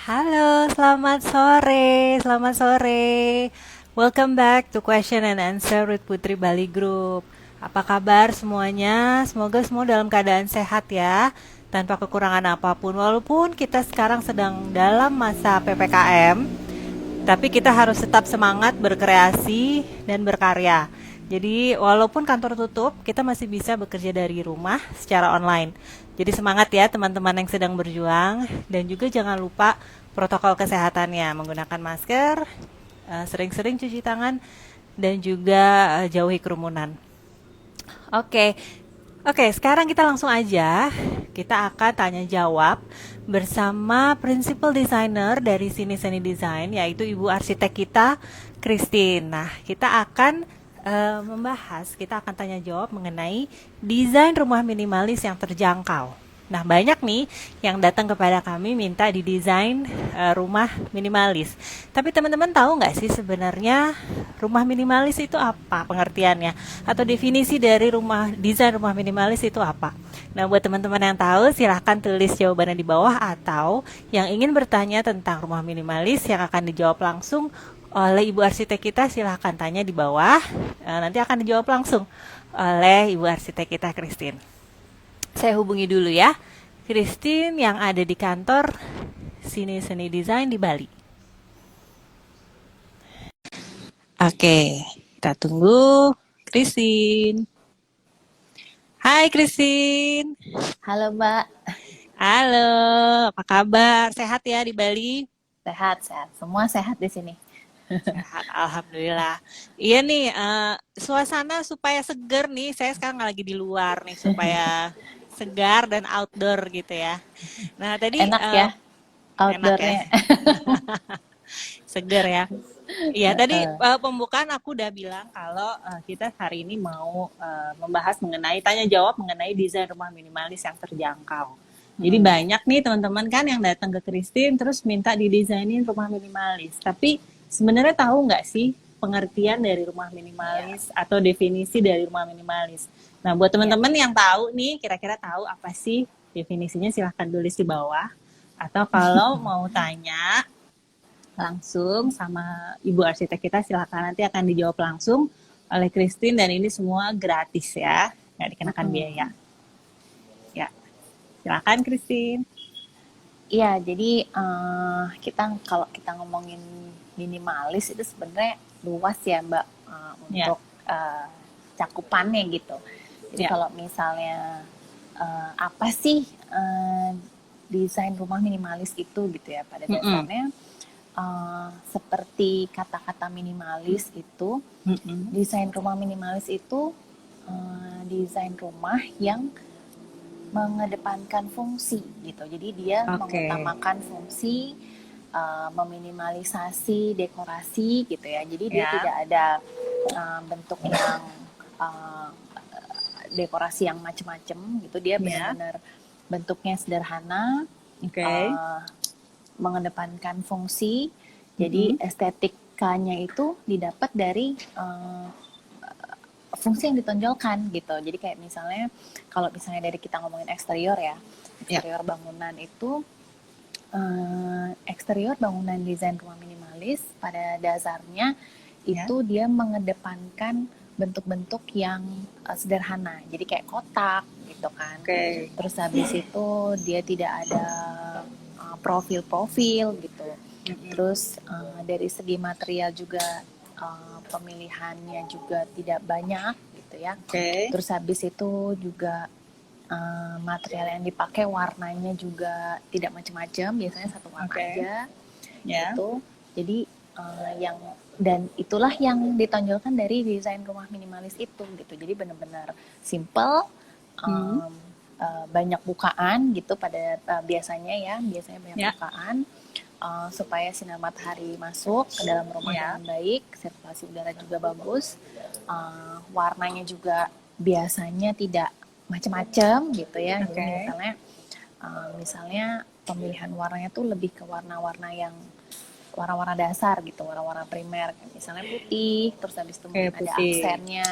Halo, selamat sore. Selamat sore. Welcome back to Question and Answer with Putri Bali Group. Apa kabar semuanya? Semoga semua dalam keadaan sehat ya, tanpa kekurangan apapun. Walaupun kita sekarang sedang dalam masa PPKM, tapi kita harus tetap semangat berkreasi dan berkarya. Jadi walaupun kantor tutup, kita masih bisa bekerja dari rumah secara online. Jadi semangat ya teman-teman yang sedang berjuang, dan juga jangan lupa protokol kesehatannya, menggunakan masker, sering-sering cuci tangan, dan juga jauhi kerumunan. Oke, oke, sekarang kita langsung aja. Kita akan tanya jawab bersama principal designer dari Sini Seni Design, yaitu Ibu Arsitek kita, Christine. Nah, kita akan tanya jawab mengenai desain rumah minimalis yang terjangkau. Nah, banyak nih yang datang kepada kami minta didesain rumah minimalis. Tapi teman-teman tahu nggak sih sebenarnya rumah minimalis itu apa pengertiannya? Atau definisi dari desain rumah minimalis itu apa? Nah, buat teman-teman yang tahu, silahkan tulis jawabannya di bawah, atau yang ingin bertanya tentang rumah minimalis yang akan dijawab langsung oleh Ibu Arsitek kita, silahkan tanya di bawah. Nanti akan dijawab langsung oleh Ibu Arsitek kita, Christine. Saya hubungi dulu ya, Christine yang ada di kantor Sini Seni Design di Bali. Oke, kita tunggu Christine. Hai Christine. Halo Mbak, Halo, apa kabar? Sehat ya di Bali? sehat. Semua sehat di sini. Sehat, alhamdulillah. Iya nih, suasana supaya seger nih. Saya sekarang lagi di luar nih supaya segar dan outdoor gitu ya. Nah tadi Enak ya enak ya, outdoornya. seger ya. Iya tadi pembukaan aku udah bilang kalau kita hari ini mau membahas mengenai tanya jawab mengenai desain rumah minimalis yang terjangkau. Jadi banyak nih teman-teman kan yang datang ke Christine terus minta didesainin rumah minimalis. Tapi sebenarnya tahu nggak sih pengertian dari rumah minimalis atau definisi dari rumah minimalis? Nah buat teman-teman yang tahu nih, kira-kira tahu apa sih definisinya, silahkan tulis di bawah. Atau kalau mau tanya langsung sama Ibu Arsitek kita, silahkan, nanti akan dijawab langsung oleh Christine, dan ini semua gratis ya, nggak dikenakan biaya. Ya, silakan Christine. Iya, jadi kalau kita ngomongin minimalis itu sebenarnya luas ya Mbak, Ya, untuk cakupannya gitu. Jadi ya. kalau misalnya apa sih desain rumah minimalis itu gitu ya, pada Mm-mm. dasarnya seperti kata-kata minimalis itu, Mm-mm. desain rumah minimalis itu desain rumah yang mengedepankan fungsi gitu. Jadi dia Oke. mengutamakan fungsi, meminimalisasi dekorasi gitu ya. Jadi dia Ya, tidak ada bentuk yang uh, dekorasi yang macam-macam gitu. Dia ya. benar-benar bentuknya sederhana, Oke. uh, mengedepankan fungsi. Jadi Mm-mm. estetikanya itu didapat dari fungsi yang ditonjolkan gitu. Jadi kayak misalnya kalau misalnya dari kita ngomongin eksterior ya, Ya, eksterior bangunan itu eksterior bangunan desain rumah minimalis pada dasarnya ya. itu dia mengedepankan bentuk-bentuk yang sederhana. Jadi kayak kotak gitu kan. Oke. Terus habis itu dia tidak ada profil-profil gitu. Mm-mm. Terus dari segi material juga pemilihannya juga tidak banyak gitu ya. Oke. Terus habis itu juga material yang dipakai warnanya juga tidak macam-macam, biasanya satu warna Oke. aja Ya. gitu. Jadi yang dan itulah yang ditonjolkan dari desain rumah minimalis itu gitu. Jadi benar-benar simple, Hmm. banyak bukaan gitu pada biasanya banyak Ya. bukaan, supaya sinar matahari masuk ke dalam rumah Ya. dengan baik, sirkulasi udara juga bagus, warnanya juga biasanya tidak macam-macam gitu ya. Jadi Oke. misalnya pemilihan warnanya tuh lebih ke warna-warna yang warna-warna dasar gitu, warna-warna primer, misalnya putih, terus habis itu Oke, mungkin ada putih. aksennya,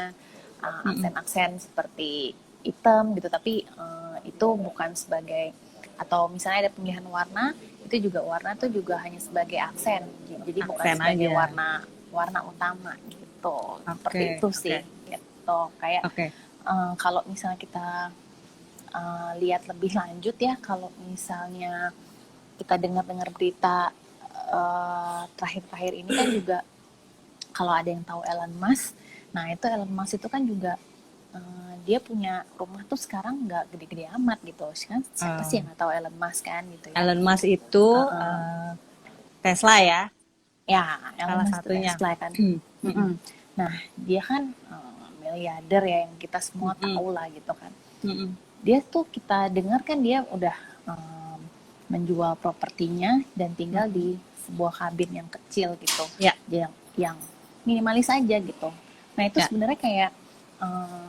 Mm-mm. aksen-aksen seperti hitam gitu, tapi itu bukan sebagai, atau misalnya ada pemilihan warna itu itu juga warna tuh juga hanya sebagai aksen, jadi bukan Aksen sebagai aja. warna utama gitu. Seperti Oke, itu oke, sih gitu. Kayak oke. kalau misalnya kita lihat lebih lanjut ya, kalau misalnya kita dengar-dengar berita terakhir-terakhir ini kan juga, kalau ada yang tahu Elon Musk, nah itu Elon Musk itu kan juga dia punya rumah tuh sekarang nggak gede-gede amat gitu kan, siapa sih Eh, yang nggak tahu Elon Musk kan gitu ya. Elon Musk itu Uh-uh. Tesla ya, Ya, Elon salah Musk itu satunya. Tesla kan. Mm-mm. Mm-mm. Nah, dia kan miliarder ya, yang kita semua Mm-mm. tahu lah gitu kan. Mm-mm. Dia tuh kita dengar kan dia udah menjual propertinya dan tinggal di sebuah kabin yang kecil gitu, Ya, yang minimalis aja gitu. Nah itu ya. sebenarnya kayak uh,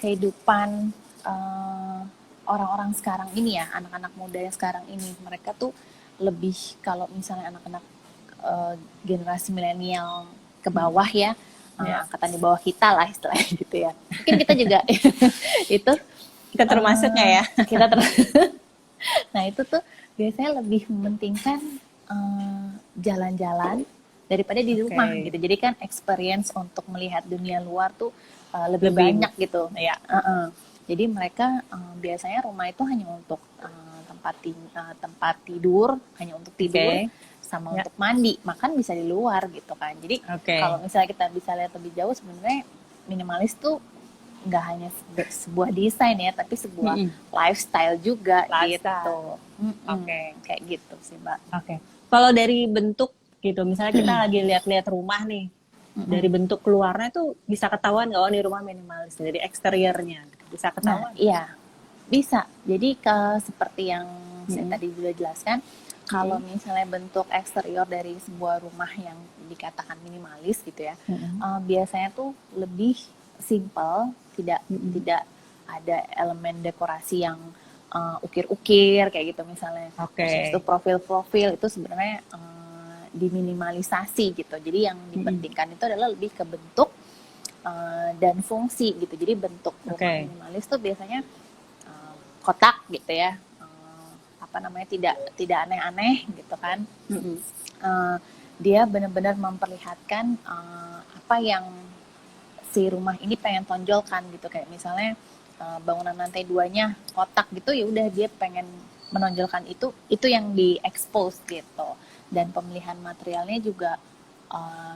kehidupan uh, orang-orang sekarang ini ya, anak-anak muda yang sekarang ini, mereka tuh lebih, kalau misalnya anak-anak generasi milenial ke bawah ya, Ya. angkatan di bawah kita lah istilahnya gitu ya. Mungkin kita juga itu Kita termasuknya ya. kita nah itu tuh biasanya lebih mementingkan jalan-jalan daripada di rumah gitu. Jadi kan experience untuk melihat dunia luar tuh lebih banyak gitu. Ya. Jadi mereka biasanya rumah itu hanya untuk tempat tidur, hanya untuk tidur, sama untuk mandi. Makan bisa di luar gitu kan. Jadi kalau misalnya kita bisa lihat lebih jauh, sebenarnya minimalis tuh nggak hanya sebuah desain ya, tapi sebuah lifestyle juga gitu. Kayak gitu sih, Mbak. Kalau dari bentuk gitu, misalnya kita lagi lihat-lihat rumah nih, dari bentuk keluarnya tuh bisa ketahuan nggak, oh ini rumah minimalis, dari eksteriornya bisa ketahuan? Nah, iya, bisa. Jadi seperti yang saya tadi sudah jelaskan, kalau misalnya bentuk eksterior dari sebuah rumah yang dikatakan minimalis gitu ya, biasanya tuh lebih simple, tidak ada elemen dekorasi yang ukir-ukir kayak gitu misalnya. Terus itu profil-profil itu sebenarnya diminimalisasi gitu. Jadi yang dipentingkan itu adalah lebih ke bentuk dan fungsi gitu. Jadi bentuk rumah minimalis tuh biasanya kotak gitu ya, tidak aneh-aneh gitu kan. Dia benar-benar memperlihatkan apa yang si rumah ini pengen tonjolkan gitu. Kayak misalnya bangunan lantai 2-nya kotak gitu, ya udah dia pengen menonjolkan itu yang di expose gitu. Dan pemilihan materialnya juga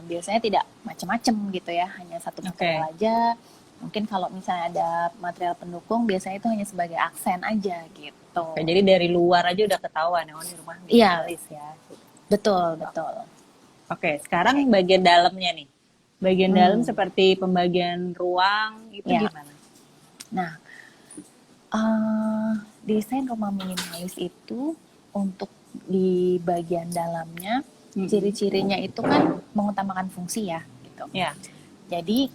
biasanya tidak macam-macam gitu ya, hanya satu material aja. Mungkin kalau misalnya ada material pendukung, biasanya itu hanya sebagai aksen aja gitu. Jadi dari luar aja udah ketahuan ya, ini rumah minimalis ya. Betul. Sekarang bagian dalamnya nih. Bagian dalam seperti pembagian ruang itu gimana? Nah, desain rumah minimalis itu untuk di bagian dalamnya, ciri-cirinya itu kan mengutamakan fungsi ya gitu. Jadi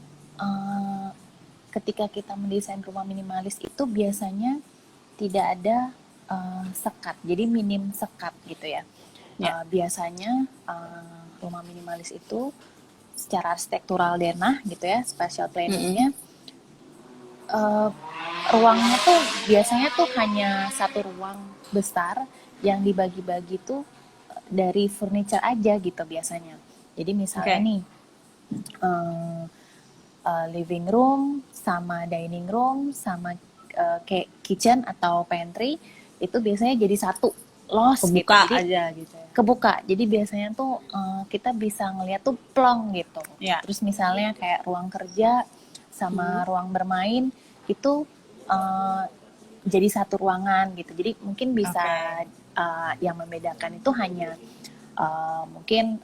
ketika kita mendesain rumah minimalis itu biasanya tidak ada sekat, jadi minim sekat gitu ya. Biasanya rumah minimalis itu secara arsitektural denah gitu ya, spatial planningnya, ruangnya tuh biasanya tuh hanya satu ruang besar yang dibagi-bagi tuh dari furniture aja gitu biasanya. Jadi misalnya nih living room sama dining room sama kayak kitchen atau pantry itu biasanya jadi satu los kebuka gitu. Jadi, aja gitu ya. Kebuka. Jadi biasanya tuh kita bisa ngeliat tuh plong gitu. Terus misalnya kayak ruang kerja sama ruang bermain itu jadi satu ruangan gitu. Jadi mungkin bisa yang membedakan itu hanya mungkin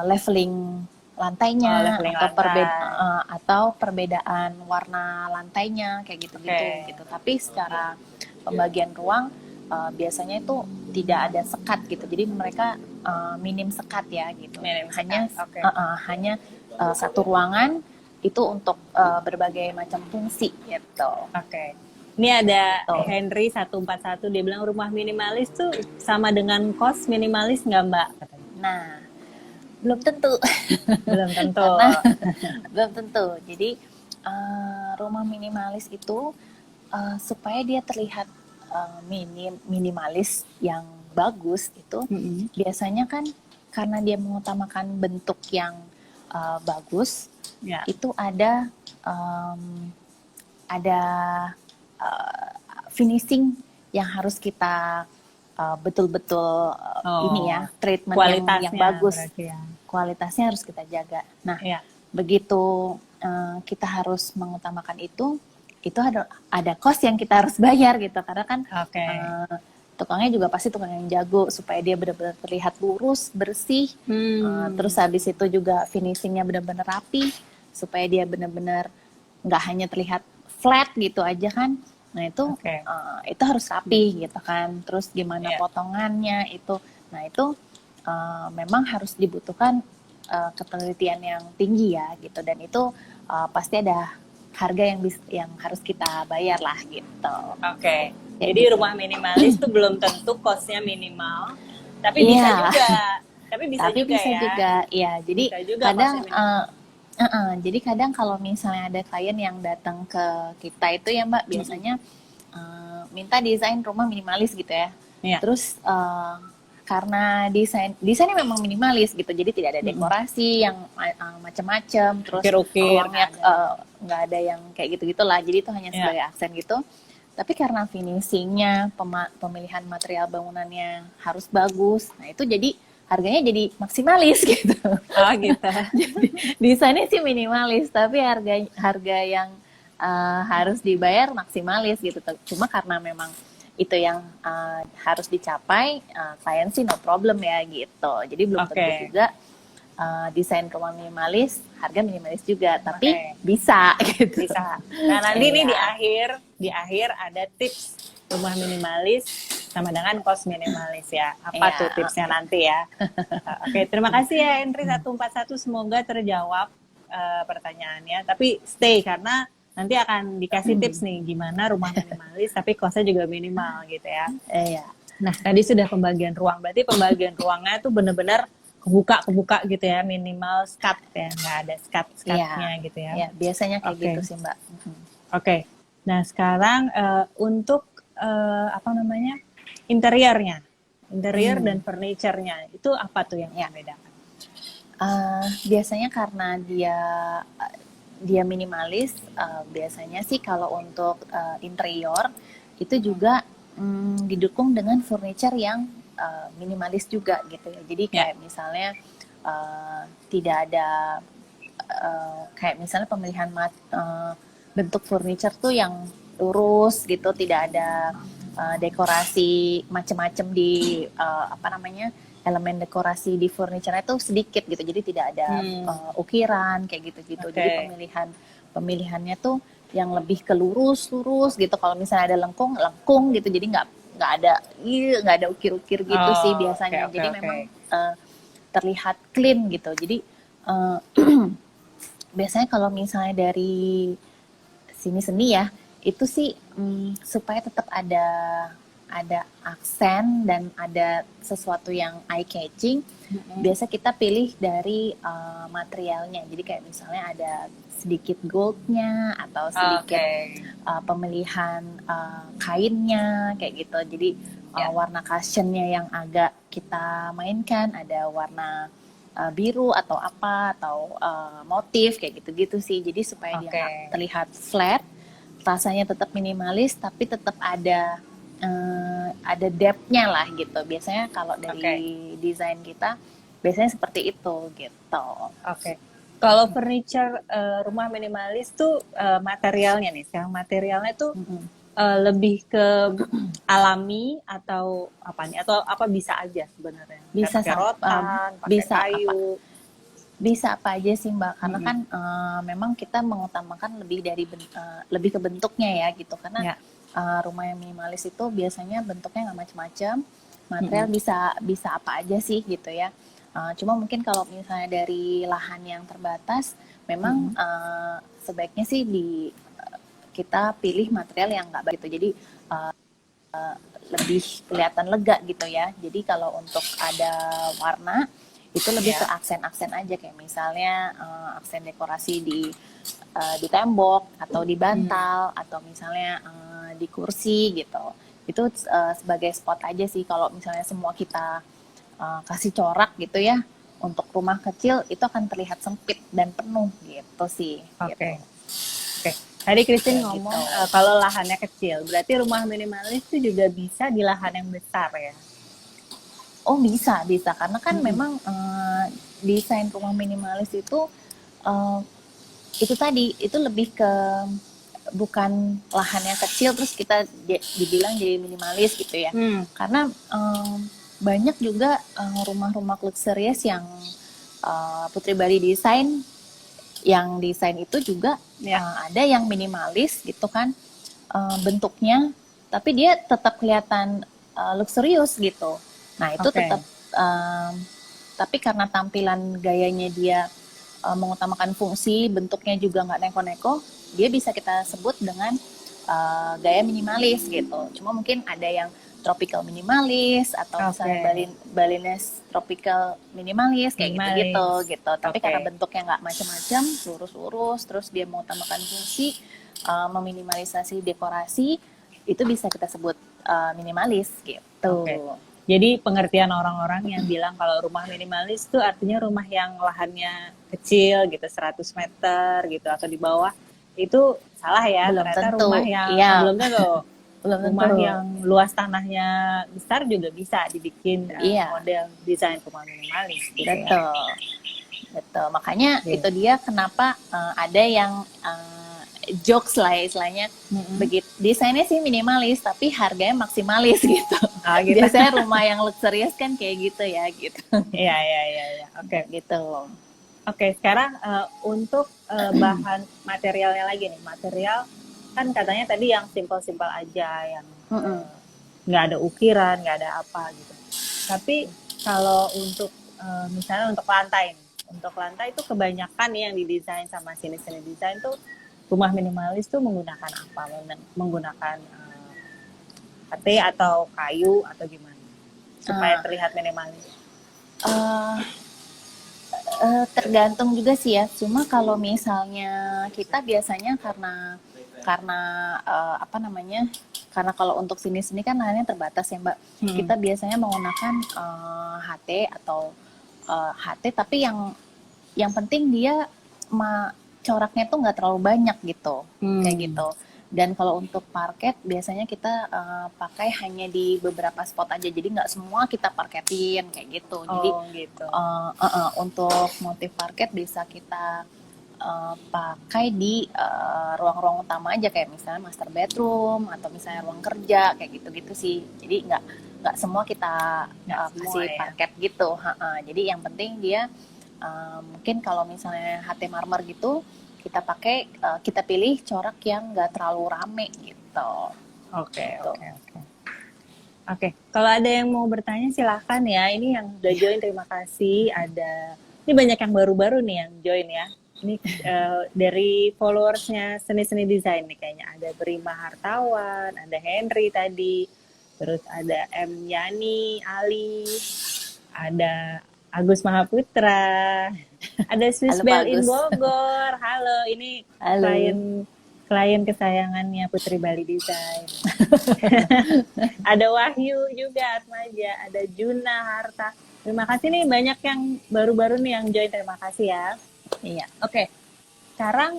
leveling lantainya, atau perbedaan warna lantainya kayak gitu. Tapi secara pembagian ruang biasanya itu tidak ada sekat gitu. Jadi mereka minim sekat ya gitu. Hanya satu ruangan itu untuk berbagai macam fungsi gitu. Ini ada Henry 141, dia bilang rumah minimalis tuh sama dengan kos minimalis nggak, Mbak? Nah, belum tentu. Belum tentu. Jadi rumah minimalis itu supaya dia terlihat minimalis yang bagus itu biasanya kan karena dia mengutamakan bentuk yang bagus, Ya. itu ada finishing yang harus kita betul-betul ini ya, treatment yang bagus, berarti ya. kualitasnya harus kita jaga. Nah, Ya. begitu kita harus mengutamakan itu ada cost yang kita harus bayar gitu, karena kan Oke. tukangnya juga pasti tukang yang jago supaya dia benar-benar terlihat lurus, bersih, terus habis itu juga finishingnya benar-benar rapi supaya dia benar-benar nggak hanya terlihat flat gitu aja kan. Nah itu harus rapi gitu kan. Terus gimana potongannya itu, nah itu memang harus dibutuhkan ketelitian yang tinggi ya gitu, dan itu pasti ada harga yang harus kita bayar lah gitu. Oke. Jadi rumah minimalis tuh belum tentu costnya minimal, tapi bisa juga. Tapi bisa juga ya. Jadi juga kadang jadi kadang kalau misalnya ada klien yang datang ke kita itu ya Mbak, biasanya minta desain rumah minimalis gitu ya. Terus karena desainnya memang minimalis gitu, jadi tidak ada dekorasi yang macam-macam, terus ruangnya nggak ada yang kayak gitu-gitulah, jadi itu hanya sebagai aksen gitu. Tapi karena finishingnya, pemilihan material bangunannya harus bagus, nah itu jadi harganya jadi maksimalis gitu. Oh gitu. Jadi desainnya sih minimalis, tapi harga yang harus dibayar maksimalis gitu. Cuma karena memang itu yang harus dicapai, klien sih no problem ya gitu. Jadi belum tentu juga desain rumah minimalis, harga minimalis juga, tapi bisa gitu. Bisa. Nah nanti nih di akhir ada tips rumah minimalis sama dengan kos minimalis ya. Apa tuh tipsnya nanti ya? Oke, terima kasih ya Entri 141, semoga terjawab pertanyaannya. Tapi stay karena nanti akan dikasih tips nih gimana rumah minimalis tapi kosnya juga minimal gitu ya. Nah tadi sudah pembagian ruang, berarti pembagian ruangnya tuh benar-benar kebuka gitu ya, minimal skat ya, nggak ada skat-skatnya gitu ya. Iya, biasanya kayak gitu sih Mbak. Oke. Nah sekarang untuk interior dan furniture-nya itu apa tuh yang membedakan? Biasanya karena dia minimalis, biasanya sih kalau untuk interior itu juga didukung dengan furniture yang minimalis juga gitu ya. Jadi kayak misalnya tidak ada kayak misalnya pemilihan bentuk furniture tuh yang lurus gitu, tidak ada dekorasi macam-macam di elemen dekorasi di furniture itu sedikit gitu, jadi tidak ada ukiran kayak gitu-gitu. Jadi pemilihannya tuh yang lebih ke lurus gitu. Kalau misalnya ada lengkung gitu, jadi nggak ada ukir-ukir gitu sih biasanya. Jadi memang terlihat clean gitu. Jadi biasanya kalau misalnya dari seni ya, itu sih supaya tetap ada aksen dan ada sesuatu yang eye catching. Biasa kita pilih dari materialnya. Jadi kayak misalnya ada sedikit goldnya atau sedikit pemilihan kainnya kayak gitu. Jadi warna cushion-nya yang agak kita mainkan, ada warna biru atau apa, atau motif kayak gitu-gitu sih. Jadi supaya dia nggak terlihat flat, rasanya tetap minimalis tapi tetap ada depth-nya lah gitu. Biasanya kalau dari desain kita biasanya seperti itu gitu. Kalau furniture rumah minimalis tuh materialnya nih, sekarang materialnya tuh lebih ke alami atau apa nih? Atau apa bisa aja sebenarnya? Bisa rotan, bisa kayu. Bisa apa aja sih Mbak, karena kan memang kita mengutamakan lebih ke bentuknya ya gitu, karena rumah yang minimalis itu biasanya bentuknya nggak macam-macam, material bisa apa aja sih gitu ya. Cuma mungkin kalau misalnya dari lahan yang terbatas, memang sebaiknya sih kita pilih material yang nggak begitu, jadi lebih kelihatan lega gitu ya. Jadi kalau untuk ada warna itu lebih ke aksen-aksen aja, kayak misalnya aksen dekorasi di tembok atau di bantal atau misalnya di kursi gitu. Itu sebagai spot aja sih. Kalau misalnya semua kita kasih corak gitu ya, untuk rumah kecil itu akan terlihat sempit dan penuh gitu sih. Oke. Gitu. Oke. Tadi Christine Kayak ngomong gitu. kalau lahannya kecil, berarti rumah minimalis itu juga bisa di lahan yang besar ya. Oh bisa, bisa. Karena kan Mm-mm. memang desain rumah minimalis eh, itu tadi, itu lebih ke bukan lahannya kecil terus kita dibilang jadi minimalis gitu ya. Hmm. Karena banyak juga rumah-rumah luxurious yang Putri Bali desain, yang desain itu juga Ya. ada yang minimalis gitu kan bentuknya, tapi dia tetap kelihatan luxurious gitu. Nah itu Oke. tetap tapi karena tampilan gayanya dia mengutamakan fungsi, bentuknya juga nggak neko-neko, dia bisa kita sebut dengan gaya minimalis gitu. Cuma mungkin ada yang tropical minimalis atau misalnya Oke. Balinese tropical minimalis kayak gitu-gitu Minimalis. gitu. Tapi Oke. karena bentuknya nggak macam-macam, lurus-lurus, terus dia mengutamakan fungsi, meminimalisasi dekorasi, itu bisa kita sebut minimalis gitu. Oke. Jadi pengertian orang-orang yang bilang kalau rumah minimalis itu artinya rumah yang lahannya kecil gitu, 100 meter gitu atau di bawah, itu salah ya. Belum Ternyata tentu, rumah yang iya, belum tentu. belum Rumah tentu. yang luas tanahnya besar juga bisa dibikin Iya. model desain rumah minimalis gitu ya. Betul, betul. Makanya Oke. itu dia kenapa ada yang jokes lah ya istilahnya. Begitu desainnya sih minimalis tapi harganya maksimalis gitu. Gitu. Biasanya rumah yang luxurious kan kayak gitu ya gitu. Iya, iya, iya, iya. Oke. Gitu. Oke, sekarang untuk bahan materialnya lagi nih. Material kan katanya tadi yang simpel-simpel aja, yang nggak ada ukiran, nggak ada apa gitu. Tapi kalau untuk misalnya untuk lantai nih, untuk lantai itu kebanyakan nih yang didesain sama sini-sini desain tuh rumah minimalis tuh menggunakan apa? Menggunakan pate atau kayu atau gimana supaya terlihat minimalis? Tergantung juga sih ya. Cuma kalau misalnya kita biasanya karena apa namanya? Karena kalau untuk sini-sini kan lahannya terbatas ya Mbak. Kita biasanya menggunakan HT atau HT tapi yang penting dia coraknya tuh nggak terlalu banyak gitu, kayak gitu. Dan kalau untuk parket biasanya kita pakai hanya di beberapa spot aja, jadi nggak semua kita parketin kayak gitu. Jadi gitu. untuk motif parket bisa kita pakai di ruang-ruang utama aja, kayak misalnya master bedroom atau misalnya ruang kerja kayak gitu-gitu sih. Jadi nggak semua kita kasih parket gitu. Jadi yang penting dia mungkin kalau misalnya HT marmer gitu kita pakai kita pilih corak yang nggak terlalu rame gitu. Oke. Kalau ada yang mau bertanya silahkan ya. Ini yang udah join terima kasih. Ini banyak yang baru-baru nih yang join ya. Ini dari followersnya seni-seni desain nih kayaknya. Ada Prima Hartawan, ada Henry tadi, terus ada M Yani, Ali, ada Agus Mahaputra, ada Swiss Bell in Bogor. Halo, ini klien kesayangannya Putri Bali Design. Ada Wahyu juga, Atmaja, ada Juna Harta. Terima kasih nih banyak yang baru-baru nih yang join. Terima kasih ya. Iya, oke. Sekarang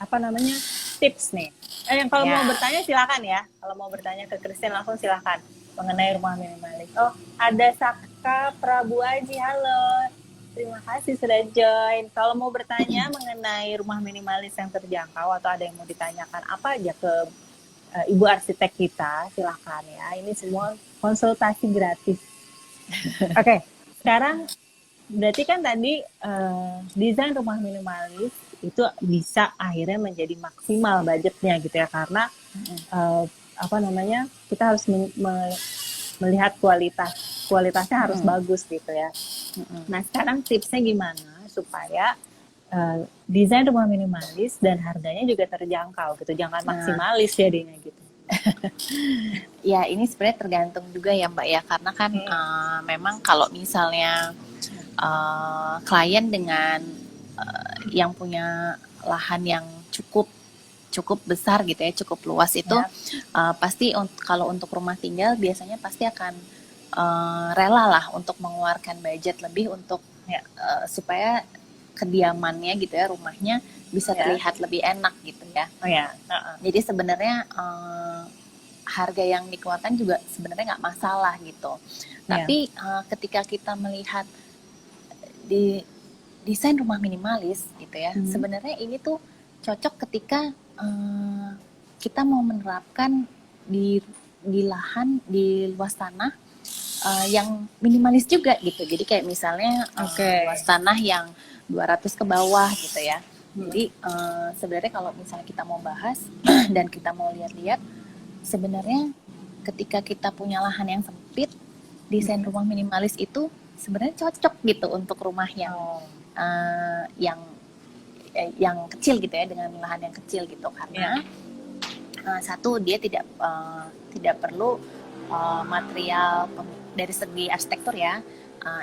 apa namanya tips nih? Yang kalau mau bertanya silakan ya. Kalau mau bertanya ke Christine langsung silakan mengenai rumah minimalis. Oh, ada Saka Prabu Aji. Halo. Terima kasih sudah join. Kalau mau bertanya mengenai rumah minimalis yang terjangkau atau ada yang mau ditanyakan apa aja ke Ibu arsitek kita, silakan ya. Ini semua konsultasi gratis. Oke, sekarang berarti kan tadi desain rumah minimalis itu bisa akhirnya menjadi maksimal budgetnya gitu ya, karena apa namanya, kita harus melihat kualitasnya harus bagus gitu ya. Nah sekarang tipsnya gimana supaya desain rumah minimalis dan harganya juga terjangkau gitu, jangan maksimalis jadinya gitu. Ya ini sebenarnya tergantung juga ya Mbak ya, karena kan memang kalau misalnya klien dengan yang punya lahan yang cukup cukup besar gitu ya, cukup luas itu pasti kalau untuk rumah tinggal biasanya pasti akan rela lah untuk mengeluarkan budget lebih untuk supaya kediamannya gitu ya, rumahnya bisa terlihat lebih enak gitu ya. Jadi sebenarnya harga yang dikeluarkan juga sebenarnya nggak masalah gitu. Tapi ketika kita melihat di desain rumah minimalis gitu ya, sebenarnya ini tuh cocok ketika kita mau menerapkan di lahan, di luas tanah yang minimalis juga gitu. Jadi kayak misalnya luas tanah yang 200 ke bawah gitu ya. Jadi sebenarnya kalau misalnya kita mau bahas dan kita mau lihat-lihat, sebenarnya ketika kita punya lahan yang sempit, desain rumah minimalis itu sebenarnya cocok gitu untuk rumah yang kecil gitu ya, dengan lahan yang kecil gitu, karena satu, dia tidak perlu material dari segi arsitektur ya,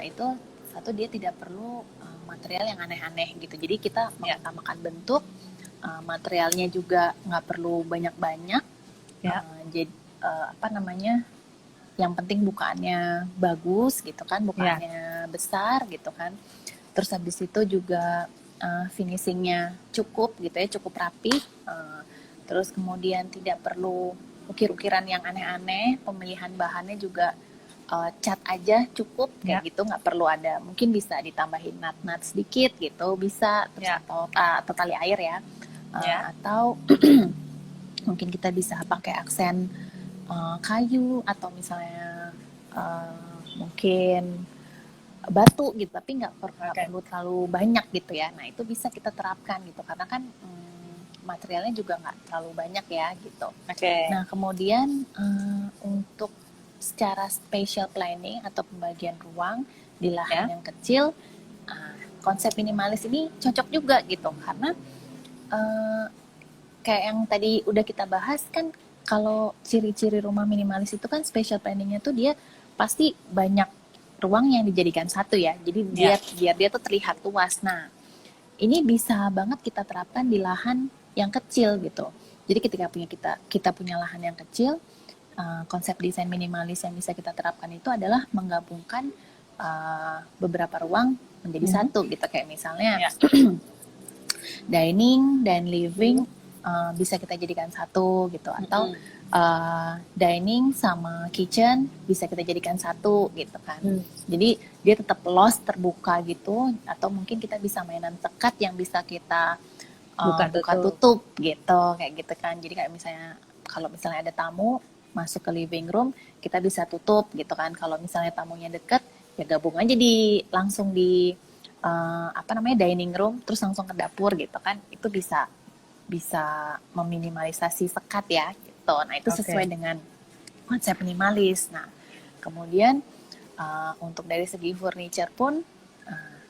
itu satu, dia tidak perlu material yang aneh-aneh gitu. Jadi kita mengutamakan bentuk, materialnya juga nggak perlu banyak-banyak, jadi yang penting bukaannya bagus gitu kan, bukaannya besar gitu kan. Terus habis itu juga finishingnya cukup gitu ya, cukup rapi. Terus kemudian tidak perlu ukir-ukiran yang aneh-aneh, pemilihan bahannya juga cat aja cukup kayak gitu, nggak perlu ada, mungkin bisa ditambahin nut sedikit gitu, bisa, terus atau tali air ya, atau mungkin kita bisa pakai aksen kayu, atau misalnya mungkin batu gitu, tapi nggak perlu terlalu banyak gitu ya. Nah itu bisa kita terapkan gitu, karena kan materialnya juga nggak terlalu banyak ya gitu. Nah kemudian untuk secara spatial planning atau pembagian ruang di lahan yang kecil, konsep minimalis ini cocok juga gitu, karena kayak yang tadi udah kita bahas kan, kalau ciri-ciri rumah minimalis itu kan spatial planningnya tuh dia pasti banyak ruang yang dijadikan satu ya, jadi biar dia tuh terlihat luas. Nah ini bisa banget kita terapkan di lahan yang kecil gitu. Jadi ketika kita punya lahan yang kecil, konsep desain minimalis yang bisa kita terapkan itu adalah menggabungkan beberapa ruang menjadi satu gitu. Kayak misalnya dining dan living bisa kita jadikan satu gitu, atau dining sama kitchen bisa kita jadikan satu gitu kan. Jadi dia tetap luas, terbuka gitu, atau mungkin kita bisa mainan sekat yang bisa kita buka tutup gitu, kayak gitu kan. Jadi kayak misalnya kalau misalnya ada tamu masuk ke living room, kita bisa tutup gitu kan. Kalau misalnya tamunya deket, ya gabung aja langsung di dining room, terus langsung ke dapur gitu kan. Itu bisa meminimalisasi sekat ya gitu. Nah itu sesuai dengan konsep minimalis. Nah kemudian untuk dari segi furniture pun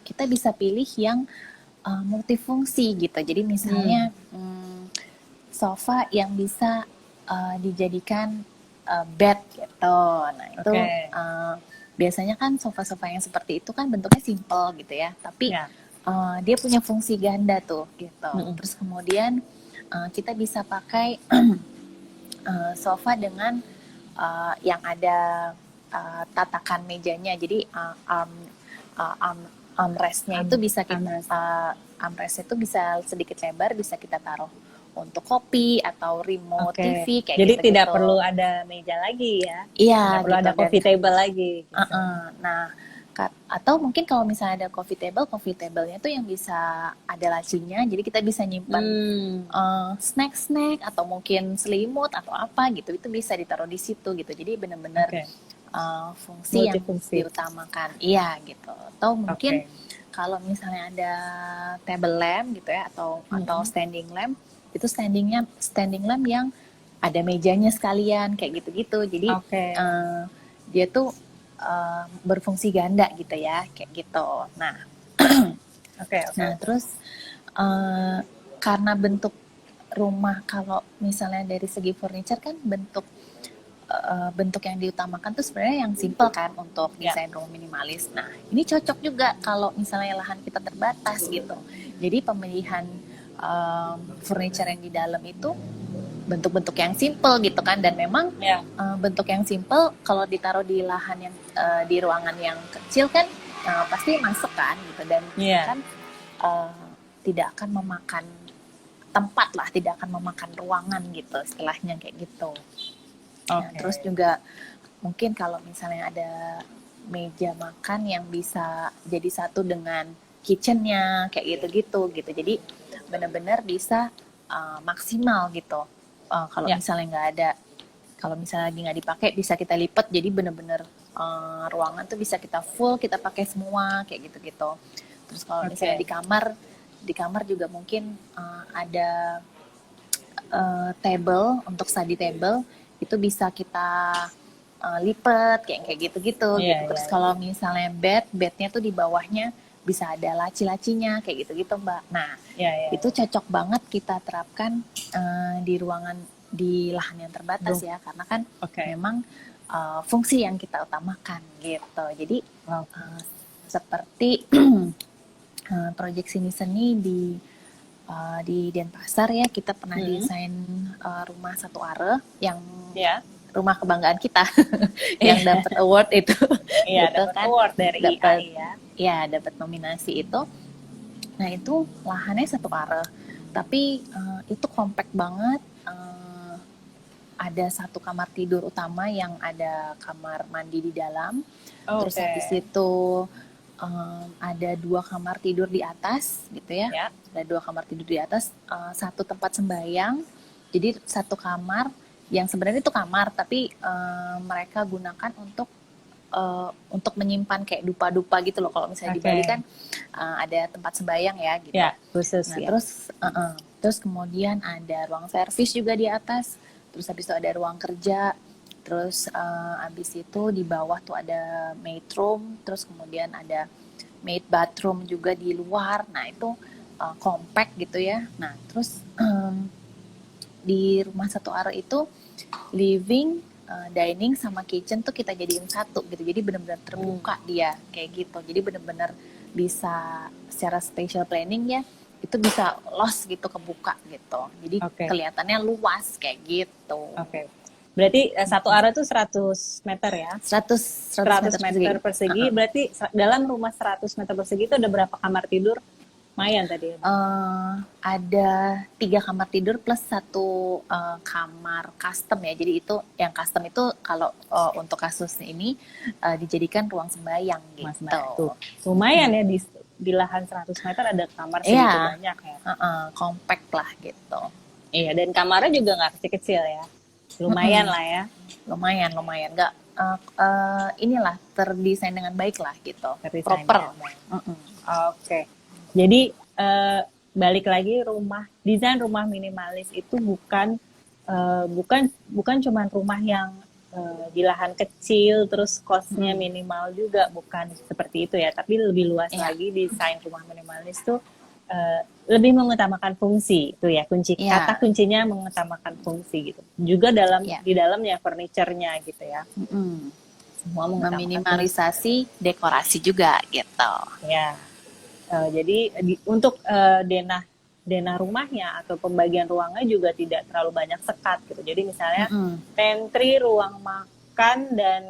kita bisa pilih yang multifungsi gitu. Jadi misalnya sofa yang bisa dijadikan bed gitu. Nah itu biasanya kan sofa-sofa yang seperti itu kan bentuknya simple gitu ya, tapi dia punya fungsi ganda tuh gitu. Terus kemudian kita bisa pakai sofa dengan yang ada tatakan mejanya. Jadi armrestnya itu bisa kita armrest itu bisa sedikit lebar, bisa kita taruh untuk kopi atau remote TV kayak gitu. Jadi tidak perlu ada meja lagi ya? Iya. Tidak perlu ada coffee table lagi. Gitu. Nah, atau mungkin kalau misalnya ada coffee table-nya tuh yang bisa ada lacinya, jadi kita bisa nyimpan snack atau mungkin selimut atau apa gitu, itu bisa ditaruh di situ gitu. Jadi benar-benar fungsi yang diutamakan. Iya gitu. Atau mungkin kalau misalnya ada table lamp gitu ya, atau standing lamp, itu standing lamp yang ada mejanya sekalian kayak gitu-gitu. Jadi dia tuh berfungsi ganda gitu ya, kayak gitu. Nah, nah terus karena bentuk rumah, kalau misalnya dari segi furniture kan bentuk yang diutamakan tuh sebenarnya yang simple kan untuk desain rumah minimalis. Nah ini cocok juga kalau misalnya lahan kita terbatas gitu. Jadi pemilihan furniture yang di dalam itu bentuk-bentuk yang simple gitu kan, dan memang Ya. bentuk yang simple kalau ditaruh di lahan yang di ruangan yang kecil kan pasti masuk kan gitu, dan Iya. kan tidak akan memakan tempat lah, tidak akan memakan ruangan gitu istilahnya kayak gitu. Nah, Oke. terus juga mungkin kalau misalnya ada meja makan yang bisa jadi satu dengan kitchennya kayak gitu-gitu gitu, jadi benar-benar bisa maksimal gitu. Kalau Ya. misalnya nggak ada, kalau misalnya lagi nggak dipakai bisa kita lipat, jadi benar-benar ruangan tuh bisa kita full, kita pakai semua kayak gitu-gitu. Terus kalau Oke. misalnya di kamar juga mungkin ada table untuk study table, itu bisa kita lipat kayak gitu-gitu Iya, gitu. Terus iya. kalau misalnya bednya tuh di bawahnya bisa ada laci-lacinya kayak gitu-gitu Mbak. Nah, Ya, ya. itu cocok banget kita terapkan di ruangan di lahan yang terbatas ya, karena kan Oke. memang fungsi yang kita utamakan gitu. Jadi Oke. seperti proyek seni di Denpasar ya, kita pernah desain rumah satu are yang Ya. rumah kebanggaan kita yang dapat award itu. Iya, Gitu dapat kan. award dari Dapat- IAI ya. Ya, dapat nominasi itu. Nah, itu lahannya satu are, tapi itu compact banget. Ada satu kamar tidur utama yang ada kamar mandi di dalam. Terus Oke. habis itu ada 2 kamar tidur di atas gitu ya. Ya. Ada 2 kamar tidur di atas, satu tempat sembayang. Jadi satu kamar yang sebenarnya itu kamar, tapi mereka gunakan untuk menyimpan kayak dupa-dupa gitu loh. Kalau misalnya di Oke. Bali kan ada tempat sembayang ya gitu. Ya, khusus Nah, ya. terus kemudian ada ruang servis juga di atas. Terus habis itu ada ruang kerja. Terus habis itu di bawah tuh ada maid room. Terus kemudian ada maid bathroom juga di luar. Nah, itu compact gitu ya. Nah, terus di rumah satu are itu living, dining sama kitchen tuh kita jadiin satu gitu. Jadi benar-benar terbuka dia kayak gitu. Jadi benar-benar bisa secara spatial planning ya, itu bisa los gitu, kebuka gitu. Jadi Oke. kelihatannya luas kayak gitu. Oke. Berarti satu area tuh 100 meter ya? 100 100 meter persegi. Berarti dalam rumah 100 meter persegi itu ada berapa kamar tidur? Lumayan tadi. Ada 3 kamar tidur plus 1 kamar custom ya. Jadi itu yang custom itu kalau untuk kasus ini dijadikan ruang sembayang Mas gitu. Tuh. Lumayan ya di lahan 100 meter ada kamar segitu Iya. banyak ya. Compact lah gitu. Iya, dan kamarnya juga nggak kecil-kecil ya. Lumayan lah ya. Lumayan. Nggak inilah terdesain dengan baik lah gitu. Terdesain Proper. dengan baik. Oke. Jadi balik lagi, desain rumah minimalis itu bukan cuma rumah yang di lahan kecil terus cost-nya minimal juga, bukan seperti itu ya, tapi lebih luas Iya. lagi. Desain rumah minimalis tuh lebih mengutamakan fungsi itu ya, Iya. kata kuncinya mengutamakan fungsi gitu. Juga Iya. di dalamnya furniture-nya gitu ya. Semua mengutamakan Meminimalisasi dekorasi juga gitu. ya. Jadi untuk denah rumahnya atau pembagian ruangnya juga tidak terlalu banyak sekat gitu. Jadi misalnya pantry, ruang makan dan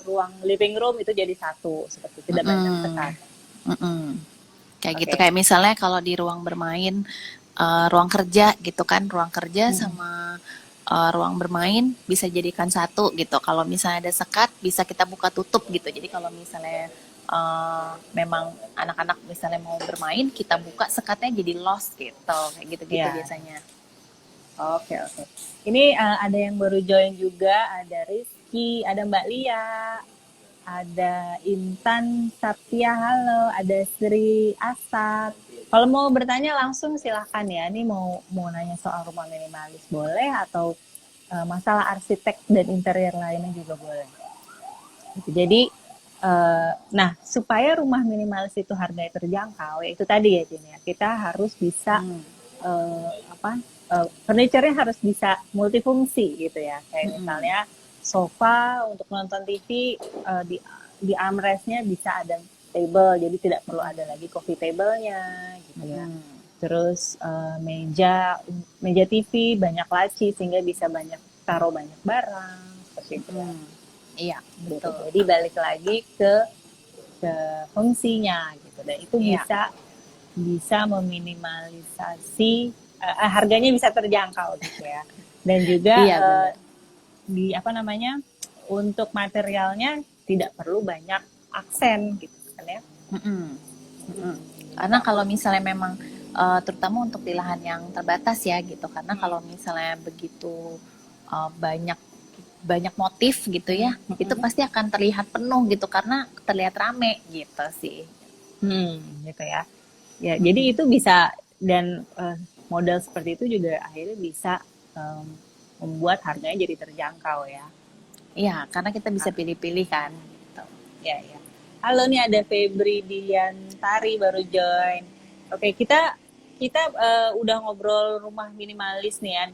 ruang living room itu jadi satu, seperti tidak banyak sekat. Kayak gitu, Oke. kayak misalnya kalau di ruang bermain, ruang kerja gitu kan, ruang kerja sama ruang bermain bisa jadikan satu gitu. Kalau misalnya ada sekat bisa kita buka tutup gitu. Jadi kalau misalnya memang anak-anak misalnya mau bermain, kita buka sekatnya jadi lost gitu, kayak gitu-gitu Ya. biasanya. Oke. Ini ada yang baru join juga, ada Rizky, ada Mbak Lia, ada Intan Satya, halo, ada Sri Asad. Kalau mau bertanya langsung silahkan ya. Ini mau nanya soal rumah minimalis boleh, atau masalah arsitek dan interior lainnya juga boleh. Jadi nah, supaya rumah minimalis itu harganya terjangkau, ya itu tadi ya Jen ya, kita harus bisa furniture-nya harus bisa multifungsi gitu ya, kayak misalnya sofa untuk nonton TV, di armrest-nya bisa ada table, jadi tidak perlu ada lagi coffee table-nya gitu ya. terus meja meja TV banyak laci sehingga bisa taruh banyak barang seperti itu ya. Iya, Gitu. betul. Jadi balik lagi ke fungsinya gitu, dan itu Iya. bisa meminimalisasi harganya bisa terjangkau gitu ya, dan juga Iya, benar. di apa namanya, untuk materialnya tidak perlu banyak aksen gitu kan ya. Mm-mm. Mm-mm. Karena kalau misalnya memang terutama untuk di lahan yang terbatas ya gitu, karena kalau misalnya begitu banyak banyak motif gitu ya, itu pasti akan terlihat penuh gitu karena terlihat rame gitu sih. Gitu ya. Ya, jadi itu bisa, dan model seperti itu juga akhirnya bisa membuat harganya jadi terjangkau ya. Iya, karena kita bisa pilih-pilih kan. Gitu. Ya, ya. Halo, nih ada Febri Diantari baru join. Oke, kita udah ngobrol rumah minimalis nih ya.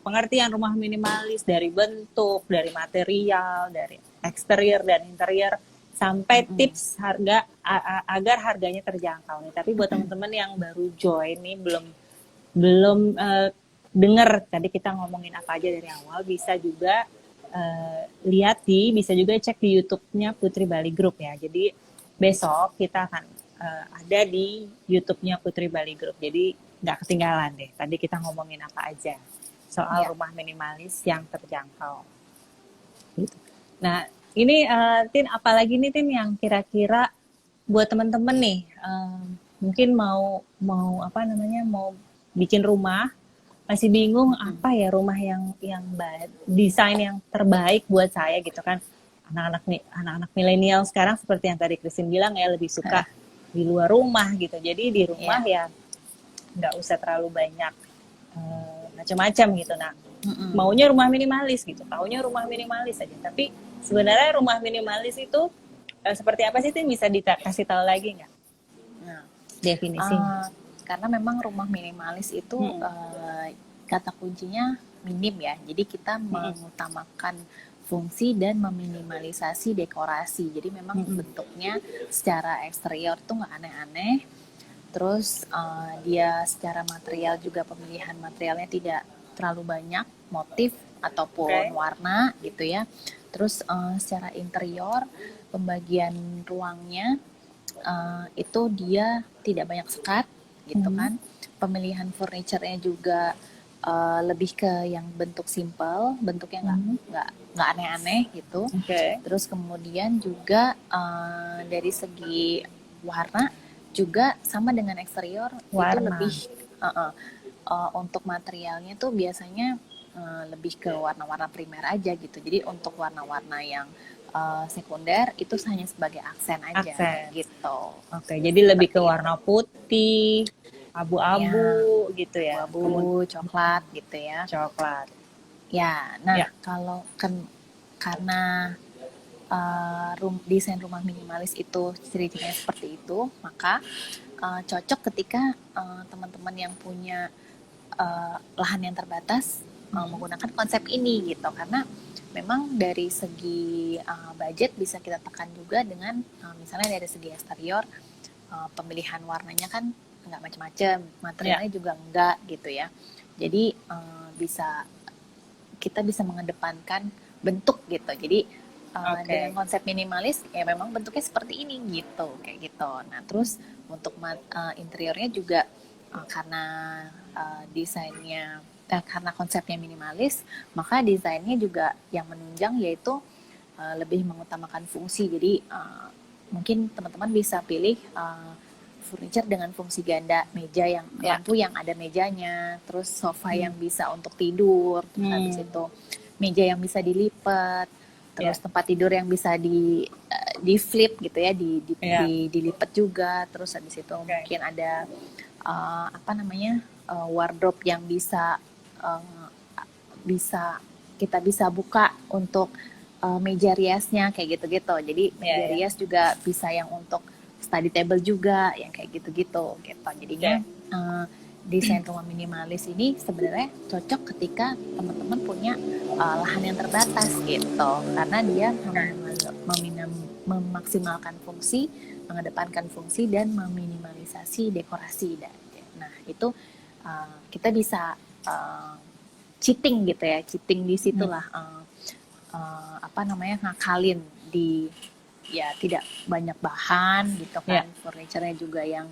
Pengertian rumah minimalis dari bentuk, dari material, dari eksterior dan interior, sampai tips harga agar harganya terjangkau nih. Tapi buat teman-teman yang baru join nih, belum dengar tadi kita ngomongin apa aja dari awal, bisa juga bisa juga cek di YouTube-nya Putri Bali Group ya. Jadi besok kita akan ada di YouTube-nya Putri Bali Group. Jadi nggak ketinggalan deh. Tadi kita ngomongin apa aja soal rumah minimalis yang terjangkau. Gitu. Nah, ini Tin, apalagi nih Tin yang kira-kira buat teman-teman nih, mungkin mau apa namanya, mau bikin rumah, masih bingung apa ya rumah yang desain yang terbaik buat saya gitu kan. Anak-anak milenial sekarang seperti yang tadi Christine bilang ya, lebih suka di luar rumah gitu. Jadi di rumah ya nggak usah terlalu banyak macam-macam gitu. Nah, maunya rumah minimalis gitu, taunya rumah minimalis aja. Tapi sebenarnya rumah minimalis itu seperti apa sih, Tin? Bisa dikasih tahu lagi nggak? Nah, definisinya. Karena memang rumah minimalis itu kata kuncinya minim ya. Jadi kita mengutamakan fungsi dan meminimalisasi dekorasi. Jadi memang bentuknya secara eksterior tuh nggak aneh-aneh. Terus dia secara material juga, pemilihan materialnya tidak terlalu banyak motif ataupun warna gitu ya. Terus secara interior, pembagian ruangnya itu dia tidak banyak sekat gitu kan. Pemilihan furniture-nya juga lebih ke yang bentuk simple, bentuknya nggak aneh-aneh gitu. Terus kemudian juga dari segi warna juga sama dengan eksterior, itu lebih untuk materialnya tuh biasanya lebih ke warna-warna primer aja gitu. Jadi untuk warna-warna yang sekunder itu hanya sebagai aksen aja gitu. Oke, jadi lebih ke warna putih, abu-abu gitu ya. Abu-abu, coklat gitu ya. Coklat. Ya, nah kalau karena desain rumah minimalis itu ciri-cirinya seperti itu, maka cocok ketika teman-teman yang punya lahan yang terbatas menggunakan konsep ini gitu, karena memang dari segi budget bisa kita tekan juga dengan misalnya dari segi eksterior, pemilihan warnanya kan nggak macam-macam, materialnya juga enggak gitu ya. Jadi kita bisa mengedepankan bentuk gitu. Jadi dengan konsep minimalis ya memang bentuknya seperti ini gitu, kayak gitu. Nah terus untuk interiornya juga karena desainnya karena konsepnya minimalis, maka desainnya juga yang menunjang yaitu lebih mengutamakan fungsi. Jadi mungkin teman-teman bisa pilih furniture dengan fungsi ganda, meja yang lampu yang ada mejanya, terus sofa yang bisa untuk tidur, terus habis itu meja yang bisa dilipat, terus tempat tidur yang bisa di flip gitu ya, dilipat juga, terus habis itu mungkin ada wardrobe yang bisa kita bisa buka untuk meja riasnya kayak gitu-gitu. Jadi meja rias juga bisa yang untuk study table juga yang kayak gitu-gitu gitu. Jadinya desain rumah minimalis ini sebenarnya cocok ketika teman-teman punya lahan yang terbatas gitu, karena dia memaksimalkan fungsi, mengedepankan fungsi dan meminimalisasi dekorasi Nah, itu kita bisa cheating gitu ya, cheating di situlah apa namanya, ngakalin di ya tidak banyak bahan gitu kan, furniture-nya juga yang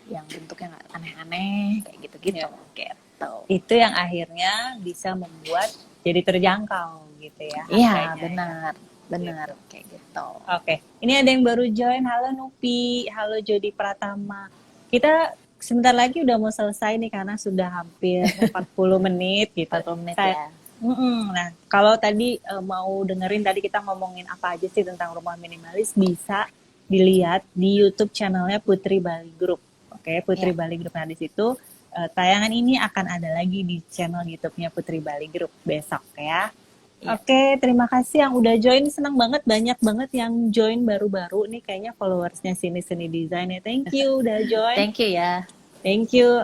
bentuknya nggak aneh-aneh kayak gitu-gitu. Gitu. Itu yang akhirnya bisa membuat jadi terjangkau gitu ya. Iya, harganya. benar kayak gitu. Oke, ini ada yang baru join. Halo Nupi, halo Jody Pratama. Kita sebentar lagi udah mau selesai nih karena sudah hampir 40 menit gitu. 40 menit ya. Nah, kalau tadi mau dengerin tadi kita ngomongin apa aja sih tentang rumah minimalis, bisa dilihat di YouTube channelnya Putri Bali Group. Oke, Putri Bali Group. Nah, di situ tayangan ini akan ada lagi di channel YouTube-nya Putri Bali Group besok ya. Oke, terima kasih yang udah join. Senang banget, banyak banget yang join baru-baru nih, kayaknya followersnya Sini Design ya. Thank you udah join. Thank you ya. Thank you.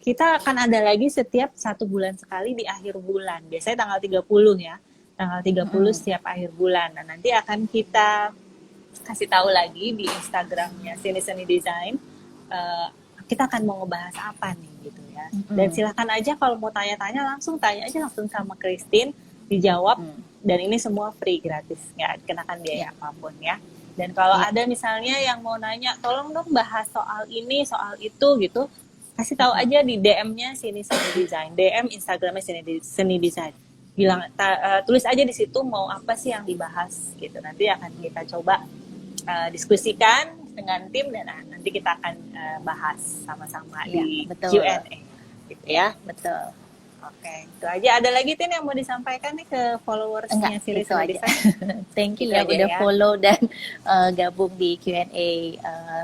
Kita akan ada lagi setiap 1 bulan sekali di akhir bulan. Biasanya tanggal 30 ya. Tanggal 30 setiap akhir bulan. Nah, nanti akan kita kasih tahu lagi di Instagramnya Sini Design. Kita akan mau ngebahas apa nih gitu ya. Dan silahkan aja kalau mau tanya-tanya langsung tanya aja langsung sama Christine, dijawab. Dan ini semua free, gratis, nggak kenakan biaya apapun ya. Dan kalau ada misalnya yang mau nanya, tolong dong bahas soal ini, soal itu gitu, kasih tahu aja di DM-nya Sini Design, DM Instagramnya Sini Design. Bilang, tulis aja di situ mau apa sih yang dibahas gitu. Nanti akan kita coba diskusikan dengan tim dan nanti kita akan bahas sama-sama di Q&A gitu ya. Betul. Oke, itu aja. Ada lagi Tin yang mau disampaikan nih ke followersnya Sini Design? Thank you Itu ya aja udah ya. follow dan gabung di Q&A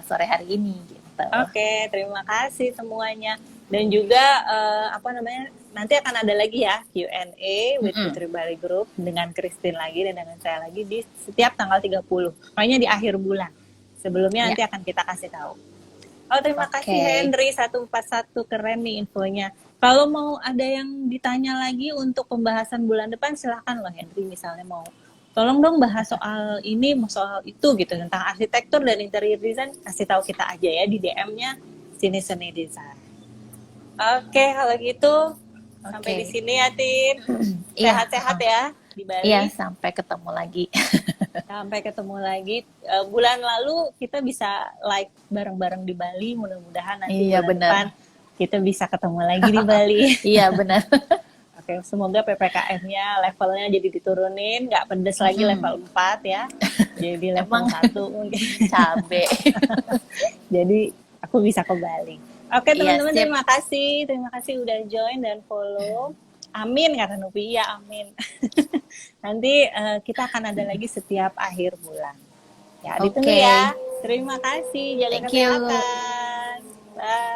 sore hari ini gitu. Oke, terima kasih semuanya. Dan juga nanti akan ada lagi ya Q&A with Putri Bali Group dengan Christine lagi dan dengan saya lagi di setiap tanggal 30. Pokoknya di akhir bulan. Sebelumnya nanti akan kita kasih tahu. Oh, terima kasih Henry 141, keren nih infonya. Kalau mau ada yang ditanya lagi untuk pembahasan bulan depan, silahkan loh Henry, misalnya mau tolong dong bahas soal ini, soal itu gitu, tentang arsitektur dan interior design, kasih tahu kita aja ya di DM-nya Sini Design. Oke, kalau gitu sampai di sini ya Tin. Sehat-sehat ya di Bali. Iya, sampai ketemu lagi. Sampai ketemu lagi. Bulan lalu kita bisa live bareng-bareng di Bali, mudah-mudahan nanti bulan depan kita bisa ketemu lagi di Bali. Iya, benar. Oke, semoga PPKM-nya levelnya jadi diturunin, nggak pedes lagi level 4 ya. Jadi level 1 mungkin. Cabe. Jadi aku bisa ke Bali. Oke teman-teman, terima kasih udah join dan follow. Amin kata Nupi, ya amin. Nanti kita akan ada lagi setiap akhir bulan. Ya, ditunggu ya. Terima kasih, jaga kesehatan. Bye.